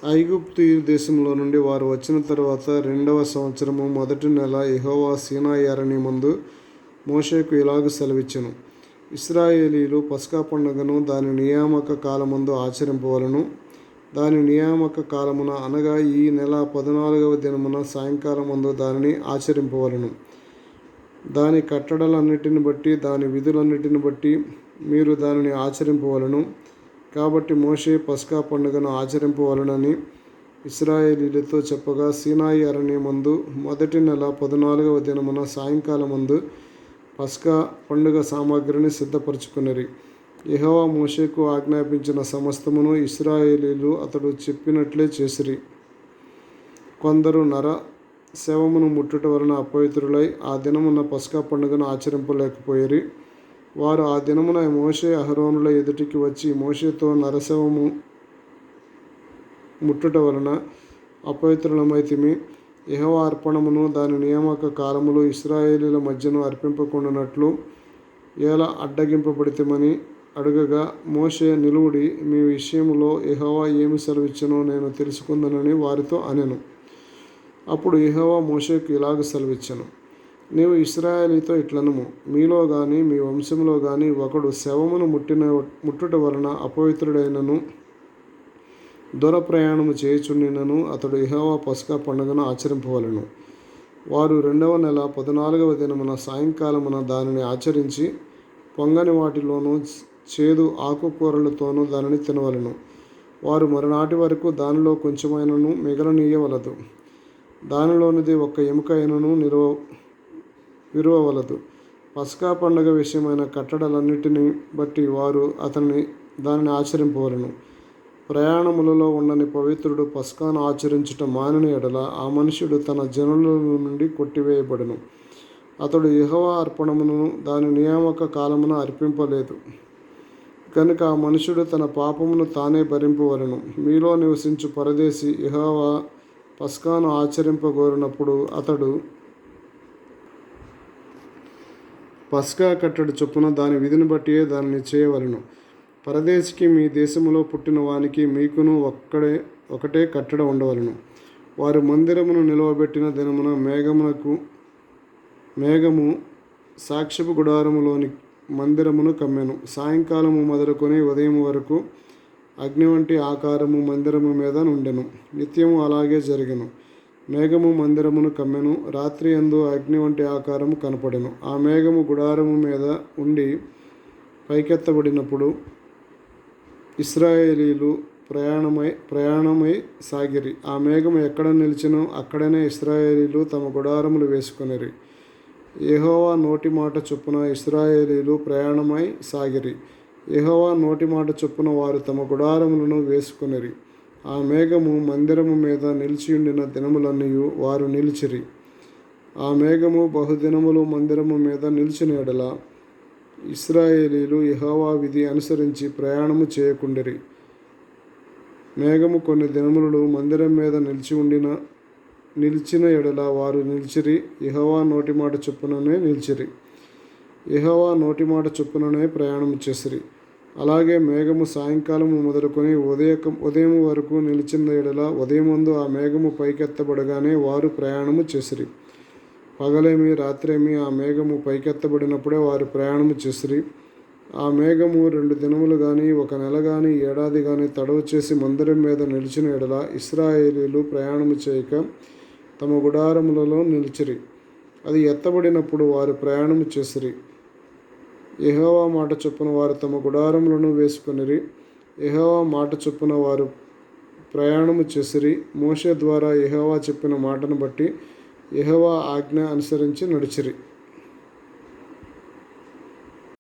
ఐగుప్తు దేశంలో నుండి వారు వచ్చిన తరువాత 2వ సంవత్సరము మొదటి నెల యెహోవా సీనాయి అరణ్యమందు మోషేకు ఇలాగ సెలవిచ్చెను. ఇశ్రాయేలీయులు పస్కా పండుగను దాని నియామక కాలమందు ఆచరింపవలెను. దాని నియామక కాలమున అనగా ఈ నెల 14వ దినమున సాయంకాలమందు దానిని ఆచరింపవలెను. దాని కట్టడలన్నిటిని బట్టి దాని విధులన్నిటిని బట్టి మీరు దానిని ఆచరింపవలెను. కాబట్టి మోషే పస్కా పండుగను ఆచరింపవలెనని ఇశ్రాయేలీయులతో చెప్పగా, సీనాయి అరణ్యమందు మొదటి నెల 14వ దినమున సాయంకాలమందు పస్కా పండుగ సామగ్రిని సిద్ధపరచుకొనిరి. యెహోవా మోషేకు ఆజ్ఞాపించిన సమస్తమును ఇశ్రాయేలీయులు అతడు చెప్పినట్లే చేసిరి. కొందరు శవమును ముట్టుట వలన అపవిత్రులై ఆ దినమున పస్కా పండుగను ఆచరింపలేకపోయిరి. వారు ఆ దినమున మోషే అహరోనుల ఎదుటికి వచ్చి, మోషేతో నరశవము ముట్టుట వలన అపవిత్రులమైతిమి. యెహోవా అర్పణమును దాని నియామక కాలములు ఇశ్రాయేలీయుల మధ్యను అర్పింపకుండానట్లు ఎలా అడ్డగింపబడితిమని అడుగగా, మోషే నిలువుడి, మీ విషయములో యెహోవా ఏమి సెలవిచ్చెనో నేను తెలుసుకుందునని వారితో అనెను. అప్పుడు యెహోవా మోషేకు ఇలాగ సెలవిచ్చెను. నీవు ఇశ్రాయేలీయులతో ఇట్లనుము, మీలో గాని మీ వంశంలో గాని ఒకడు శవమును ముట్టుట వలన అపవిత్రుడైనను దూరప్రయాణము చేయుచుండినను అతడు యెహోవా పస్కా పండుగను ఆచరింపవలెను. వారు 2వ నెల 14వ దినమున సాయంకాలమున దానిని ఆచరించి పొంగని వాటిలోనూ చేదు ఆకుకూరలతోనూ దానిని తినవలెను. వారు మరునాటి వరకు దానిలో కొంచెమైనను మిగలనీయవలదు. దానిలోనిది ఒక్క ఎముక అయినను విరువవలదు. పస్కా పండుగ విషయమైన కట్టడలన్నిటిని బట్టి వారు దానిని ఆచరింపవలెను. ప్రయాణములలో ఉండని పవిత్రుడు పస్కాను ఆచరించుట మానిన ఎడల ఆ మనుష్యుడు తన జనుల నుండి కొట్టివేయబడును. అతడు యెహోవా అర్పణమును దాని నియామక కాలమున అర్పింపలేదు కనుక ఆ మనుష్యుడు తన పాపమును తానే భరింపవలెను. మీలో నివసించు పరదేశి యెహోవా పస్కాను ఆచరింపగోరినప్పుడు అతడు పస్కా కట్టడి చొప్పున దాని విధిని బట్టియే దానిని చేయవలెను. పరదేశికి మీ దేశములో పుట్టిన వానికి మీకును ఒకటే కట్టడ ఉండవలెను. వారు మందిరమును నిలువబెట్టిన దినమున మేఘము సాక్ష్యపు గుడారములోని మందిరమును కమ్మెను. సాయంకాలము మొదలుకొని ఉదయం వరకు అగ్ని వంటి ఆకారము మందిరము మీద నుండెను. నిత్యము అలాగే జరిగెను. మేఘము మందిరమును కమ్మెను. రాత్రి యందు అగ్ని వంటి ఆకారము కనపడెను. ఆ మేఘము గుడారము మీద ఉండి పైకెత్తబడినప్పుడు ఇశ్రాయేలీయులు ప్రయాణమై సాగిరి. ఆ మేఘము ఎక్కడ నిలిచెనో అక్కడనే ఇశ్రాయేలీయులు తమ గుడారములు వేసుకొనిరి. యెహోవా నోటి మాట చొప్పున ఇశ్రాయేలీయులు ప్రయాణమై సాగిరి. యెహోవా నోటి మాట చొప్పున వారు తమ గుడారములను వేసుకొనిరి. ఆ మేఘము మందిరము మీద నిలిచియుండిన దినములన్నీయు వారు నిలిచిరి. ఆ మేఘము బహుదినములు మందిరము మీద నిలిచిన ఎడల ఇశ్రాయేలీయులు యెహోవా విధి అనుసరించి ప్రయాణము చేయకుండిరి. మేఘము కొన్ని దినములు మందిరం మీద నిలిచిన ఎడల వారు నిలిచిరి. యెహోవా నోటి మాట చొప్పుననే నిలిచిరి. యెహోవా నోటి మాట చొప్పుననే ప్రయాణము చేసిరి. అలాగే మేఘము సాయంకాలము మొదలుకొని ఉదయం వరకు నిలిచిన ఎడల ఉదయమందు ఆ మేఘము పైకెత్తబడగానే వారు ప్రయాణము చేసిరి. పగలేమి రాత్రేమి ఆ మేఘము పైకెత్తబడినప్పుడే వారు ప్రయాణము చేసిరి. ఆ మేఘము 2 దినములు గాని 1 నెల గాని ఏడాది గాని తడవు చేసి మందిరం మీద నిలిచిన ఎడల ఇశ్రాయేలీయులు ప్రయాణము చేయక తమ గుడారములలో నిలిచిరి. అది ఎత్తబడినప్పుడు వారు ప్రయాణము చేసిరి. యెహోవా మాట చొప్పున వారు తమ గుడారములను వేసుకొనిరి. యెహోవా మాట చొప్పున వారు ప్రయాణము చేసిరి. మోషే ద్వారా యెహోవా చెప్పిన మాటను బట్టి యెహోవా ఆజ్ఞ అనుసరించి నడిచిరి.